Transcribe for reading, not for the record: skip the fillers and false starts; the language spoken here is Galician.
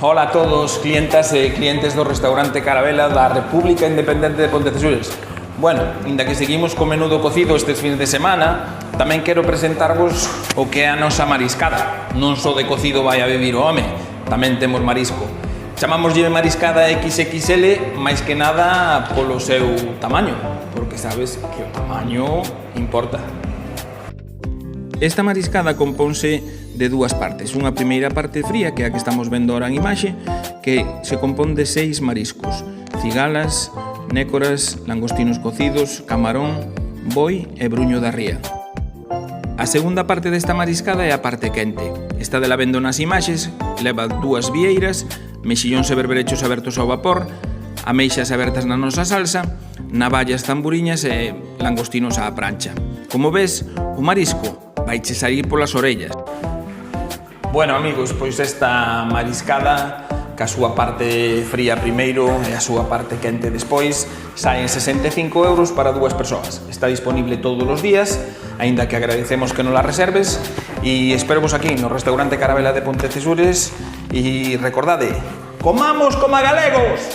Ola a todos, clientas e clientes do restaurante Carabela da República Independente de Pontecesures. Bueno, inda que seguimos co menudo cocido estes fines de semana, tamén quero presentarvos o que é a nosa mariscada. Non só de cocido vai a vivir o home, tamén temos marisco. Chamámoslle mariscada XXL, máis que nada polo seu tamaño, porque sabes que o tamaño importa. Esta mariscada compónse de dúas partes. Unha primeira parte fría, que é a que estamos vendo ahora en imaxe, que se compón de 6 mariscos: cigalas, nécoras, langostinos cocidos, camarón, boi e bruño da ría. A segunda parte desta mariscada é a parte quente. Esta de la vendo nas imaxes, leva 2 vieiras, mexillóns e berberechos abertos ao vapor, ameixas abertas na nosa salsa, navallas tamburiñas e langostinos á prancha. Como ves, o marisco vaiche sair polas orellas. Bueno, amigos, pois esta mariscada, ca súa parte fría primeiro e a súa parte quente despois, saen 65 euros para 2 persoas. Está disponible todos os días, aínda que agradecemos que non la reserves, e espero vos aquí no restaurante Carabela de Pontecesures, e recordade, comamos como galegos!